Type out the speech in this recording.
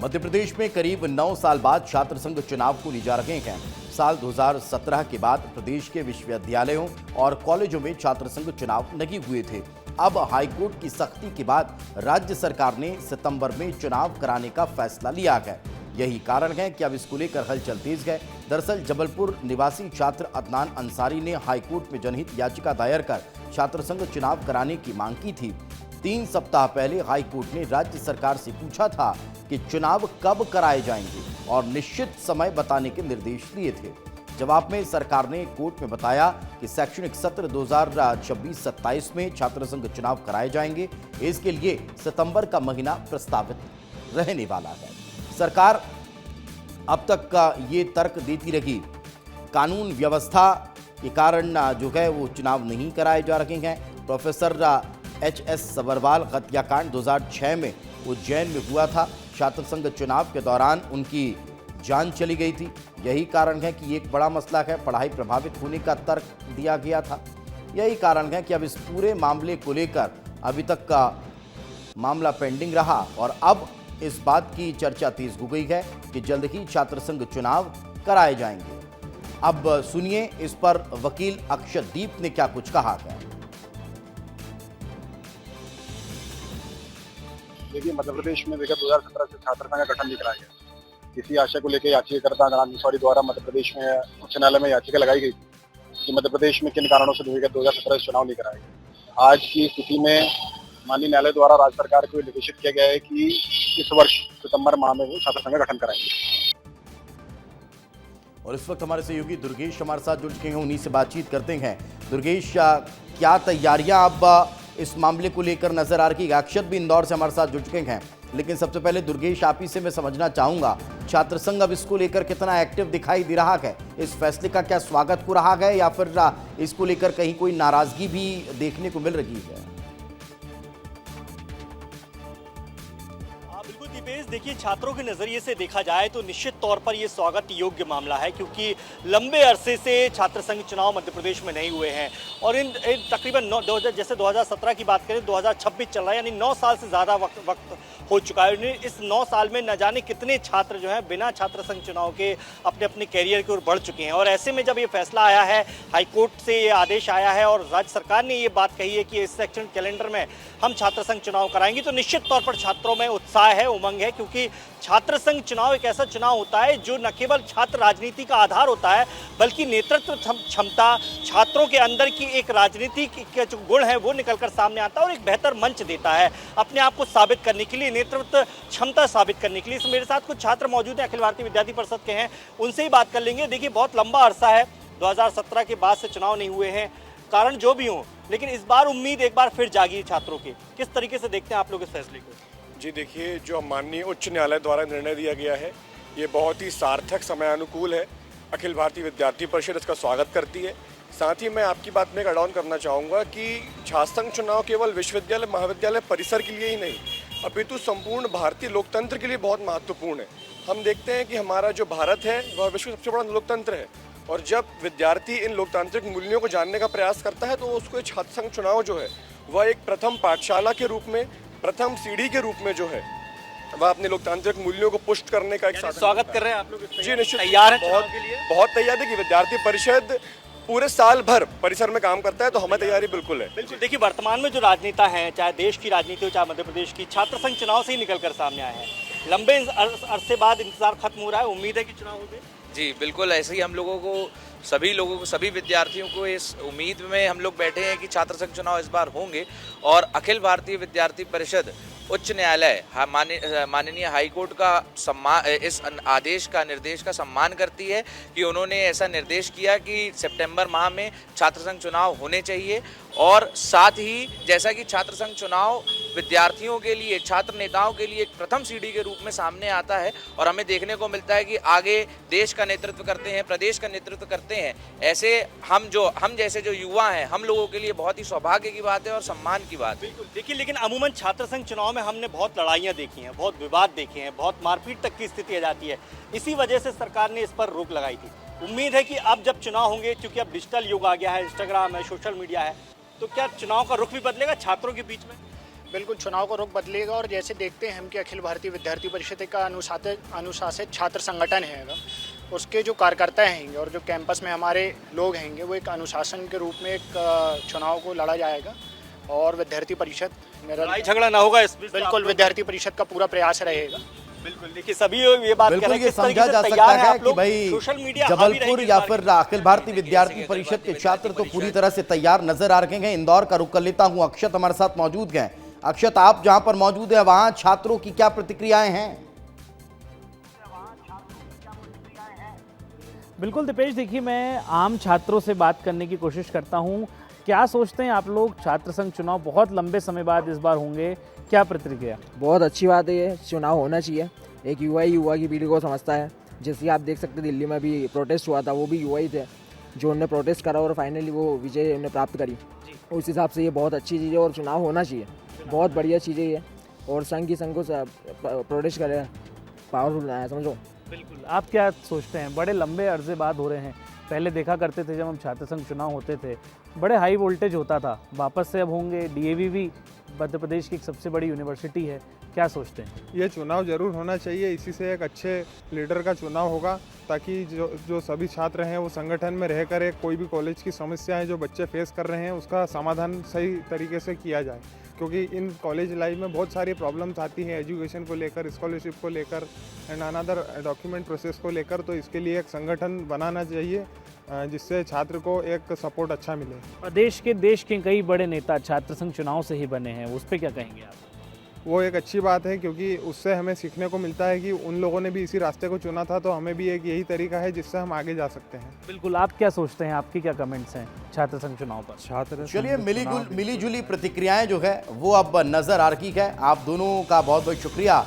मध्य प्रदेश में करीब 9 साल बाद छात्र संघ चुनाव को ली जा रहे हैं। साल 2017 के बाद प्रदेश के विश्वविद्यालयों और कॉलेजों में छात्र संघ चुनाव नहीं हुए थे। अब हाईकोर्ट की सख्ती के बाद राज्य सरकार ने सितंबर में चुनाव कराने का फैसला लिया है। यही कारण है कि अब इसको लेकर हलचल तेज है। दरअसल जबलपुर निवासी छात्र अदनान अंसारी ने हाईकोर्ट में जनहित याचिका दायर कर छात्र संघ चुनाव कराने की मांग की थी। 3 सप्ताह पहले हाईकोर्ट ने राज्य सरकार से पूछा था कि चुनाव कब कराए जाएंगे और निश्चित समय बताने के निर्देश दिए थे। जवाब में सरकार ने कोर्ट में बताया कि शैक्षणिक सत्र 2026-27 में छात्र संघ चुनाव कराए जाएंगे। इसके लिए सितंबर का महीना प्रस्तावित रहने वाला है। सरकार अब तक का ये तर्क देती रही, कानून व्यवस्था के कारण जो है वो चुनाव नहीं कराए जा रहे हैं। प्रोफेसर HS सबरवाल हत्याकांड 2006 में उज्जैन में हुआ था। छात्र संघ चुनाव के दौरान उनकी जान चली गई थी। यही कारण है कि एक बड़ा मसला है, पढ़ाई प्रभावित होने का तर्क दिया गया था। यही कारण है कि अब इस पूरे मामले को लेकर अभी तक का मामला पेंडिंग रहा और अब इस बात की चर्चा तेज हो गई है कि जल्द ही छात्र संघ चुनाव कराए जाएंगे। अब सुनिए इस पर वकील अक्षदीप ने क्या कुछ कहा है। देखिए, मध्य प्रदेश में विगत 2017 से छात्र संघ का गठन नहीं कराया गया। इसी आशय को लेकर याचिकाकर्ता अदनान अंसारी द्वारा मध्य प्रदेश में उच्च न्यायालय में याचिका लगाई गई कि मध्य प्रदेश में किन कारणों से विगत 2017 से चुनाव नहीं कराया गया। आज की स्थिति में माननीय न्यायालय द्वारा राज्य सरकार को निर्देशित किया गया है कि इस वर्ष सितंबर माह में वो छात्र संघ का गठन कराएंगे। और इस वक्त हमारे सहयोगी दुर्गेश हमारे साथ जुड़ चुके हैं, उन्हीं से बातचीत करते हैं। दुर्गेश, क्या तैयारियां अब इस मामले को लेकर नजर आ रही है? अक्षत भी इंदौर से हमारे साथ जुड़ चुके हैं, लेकिन सबसे पहले दुर्गेश आप ही से मैं समझना चाहूंगा, छात्र संघ अब इसको लेकर कितना एक्टिव दिखाई दे रहा है? इस फैसले का क्या स्वागत हो रहा है या फिर इसको लेकर कहीं कोई नाराजगी भी देखने को मिल रही है? देखिए, छात्रों के नज़रिए से देखा जाए तो निश्चित तौर पर यह स्वागत योग्य मामला है, क्योंकि लंबे अरसे से छात्र संघ चुनाव मध्य प्रदेश में नहीं हुए हैं और इन तकरीबन जैसे 2017 की बात करें 2026 चल रहा है, यानी 9 साल से ज़्यादा वक्त हो चुका है। इस 9 साल में न जाने कितने छात्र जो हैं बिना छात्र संघ चुनाव के अपने अपने कैरियर की ओर बढ़ चुके हैं। और ऐसे में जब ये फैसला आया है, हाईकोर्ट से ये आदेश आया है और राज्य सरकार ने ये बात कही है कि इस सेक्शन कैलेंडर में हम छात्र संघ चुनाव कराएंगे, तो निश्चित तौर पर छात्रों में उत्साह है, उमंग है, क्योंकि छात्र संघ चुनाव एक ऐसा चुनाव होता है जो न केवल छात्र राजनीति का आधार होता है, बल्कि नेतृत्व क्षमता, छात्रों के अंदर की एक राजनीति के जो गुण है वो निकलकर सामने आता है और एक बेहतर मंच देता है अपने आप को साबित करने के लिए, नेतृत्व क्षमता साबित करने के लिए। मेरे साथ कुछ छात्र मौजूद हैं, अखिल भारतीय विद्यार्थी परिषद के हैं, उनसे ही बात कर लेंगे। देखिए, बहुत लंबा अरसा है, 2017 के बाद से चुनाव नहीं हुए हैं, कारण जो भी हो, लेकिन इस बार उम्मीद एक बार फिर जागी छात्रों की। किस तरीके से देखते हैं आप लोग इस फैसले को? जी देखिए, जो माननीय उच्च न्यायालय द्वारा निर्णय दिया गया है ये बहुत ही सार्थक, समयानुकूल है। अखिल भारतीय विद्यार्थी परिषद इसका स्वागत करती है। साथ ही मैं आपकी बात में एक एड ऑन करना चाहूँगा कि छात्र संघ चुनाव केवल विश्वविद्यालय महाविद्यालय परिसर के लिए ही नहीं, अपितु संपूर्ण भारतीय लोकतंत्र के लिए बहुत महत्वपूर्ण है। हम देखते हैं कि हमारा जो भारत है वह विश्व का सबसे बड़ा लोकतंत्र है और जब विद्यार्थी इन लोकतांत्रिक मूल्यों को जानने का प्रयास करता है तो उसको छात्र संघ चुनाव जो है वह एक प्रथम पाठशाला के रूप में, प्रथम सीढ़ी के रूप में जो है वह अपने लोकतांत्रिक मूल्यों को पुष्ट करने का एक साधन। स्वागत कर रहे हैं आप लोग? जी निश्चित, तैयार है के लिए? बहुत तैयार है कि विद्यार्थी परिषद पूरे साल भर परिसर में काम करता है, तो हमें तैयारी बिल्कुल है। बिल्कुल। देखिए, वर्तमान में जो राजनेता हैं, चाहे देश की राजनीति हो चाहे मध्य प्रदेश की, छात्र संघ चुनाव से ही निकल कर सामने आए हैं। लंबे अरसे बाद इंतजार खत्म हो रहा है, उम्मीद है कि चुनाव हो गए। जी बिल्कुल, ऐसे ही हम लोगों को, सभी विद्यार्थियों को इस उम्मीद में हम लोग बैठे हैं कि छात्र संघ चुनाव इस बार होंगे और अखिल भारतीय विद्यार्थी परिषद उच्च न्यायालय माननीय हाईकोर्ट का सम्मान, इस आदेश का, निर्देश का सम्मान करती है कि उन्होंने ऐसा निर्देश किया कि सितंबर माह में छात्र संघ चुनाव होने चाहिए। और साथ ही जैसा कि छात्र संघ चुनाव विद्यार्थियों के लिए, छात्र नेताओं के लिए एक प्रथम सीढ़ी के रूप में सामने आता है और हमें देखने को मिलता है कि आगे देश का नेतृत्व करते हैं, प्रदेश का नेतृत्व करते हैं, ऐसे हम जैसे जो युवा हैं, हम लोगों के लिए बहुत ही सौभाग्य की बात है और सम्मान की बात है। बिल्कुल। देखिए, लेकिन अमूमन छात्र संघ चुनाव में हमने बहुत लड़ाइयाँ देखी हैं, बहुत विवाद देखे हैं, बहुत मारपीट तक की स्थिति आ जाती है। इसी वजह से सरकार ने इस पर रोक लगाई थी। उम्मीद है कि अब जब चुनाव होंगे, क्योंकि अब डिजिटल युग आ गया है, इंस्टाग्राम है, सोशल मीडिया है, तो क्या चुनाव का रुख भी बदलेगा छात्रों के बीच में? बिल्कुल चुनाव का रुख बदलेगा और जैसे देखते हैं हम कि अखिल भारतीय विद्यार्थी परिषद का अनुशासित छात्र संगठन है, उसके जो कार्यकर्ता हैं और जो कैंपस में हमारे लोग हैं वो एक अनुशासन के रूप में एक चुनाव को लड़ा जाएगा और विद्यार्थी परिषद लड़ाई झगड़ा ना होगा इस बिल्कुल विद्यार्थी परिषद का पूरा प्रयास रहेगा। बिल्कुल देखिए सभी ये बात बिल्कुल ये समझा जा सकता है कि भाई जबलपुर या फिर अखिल भारतीय विद्यार्थी परिषद के छात्र तो पूरी तरह से तैयार नजर आ रहे हैं। इंदौर का रुख कर लेता हूं, अक्षत हमारे साथ मौजूद हैं। अक्षत, आप जहां पर मौजूद है वहां छात्रों की क्या प्रतिक्रियाएं हैं? बिल्कुल दीपेश, देखिए मैं आम छात्रों से बात करने की कोशिश करता हूं। क्या सोचते हैं आप लोग, छात्र संघ चुनाव बहुत लंबे समय बाद इस बार होंगे, क्या प्रतिक्रिया? बहुत अच्छी बात है, ये चुनाव होना चाहिए। एक युवा ही युवा की पीढ़ी को समझता है। जैसे आप देख सकते दिल्ली में भी प्रोटेस्ट हुआ था, वो भी युवा ही थे जो उन्होंने प्रोटेस्ट करा और फाइनली वो विजय उन्हें प्राप्त करी। उस हिसाब से ये बहुत अच्छी चीज़ है और चुनाव होना चाहिए, बहुत बढ़िया चीज़ है ये। और संघ की संघ को प्रोटेस्ट करे, पावरफुल बनाया, समझो। बिल्कुल, आप क्या सोचते हैं? बड़े लंबे अरसे बाद हो रहे हैं। पहले देखा करते थे जब हम छात्र संघ चुनाव होते थे बड़े हाई वोल्टेज होता था, वापस से अब होंगे। डीएवी भी मध्य प्रदेश की एक सबसे बड़ी यूनिवर्सिटी है, क्या सोचते हैं? ये चुनाव जरूर होना चाहिए, इसी से एक अच्छे लीडर का चुनाव होगा ताकि जो सभी छात्र हैं वो संगठन में रहकर एक कोई भी कॉलेज की समस्याएं जो बच्चे फेस कर रहे हैं उसका समाधान सही तरीके से किया जाए। क्योंकि इन कॉलेज लाइफ में बहुत सारी प्रॉब्लम्स आती हैं एजुकेशन को लेकर, स्कॉलरशिप को लेकर एंड अनदर डॉक्यूमेंट प्रोसेस को लेकर। तो इसके लिए एक संगठन बनाना चाहिए जिससे छात्र को एक सपोर्ट अच्छा मिले। देश के कई बड़े नेता छात्र संघ चुनाव से ही बने हैं, उस पर क्या कहेंगे आप? वो एक अच्छी बात है क्योंकि उससे हमें सीखने को मिलता है कि उन लोगों ने भी इसी रास्ते को चुना था, तो हमें भी एक यही तरीका है जिससे हम आगे जा सकते हैं। बिल्कुल, आप क्या सोचते हैं, आपकी क्या कमेंट्स हैं छात्र संघ चुनाव पर? चलिए, मिली जुली प्रतिक्रियाएं जो है वो अब नजर आ रही है। आप दोनों का बहुत बहुत शुक्रिया।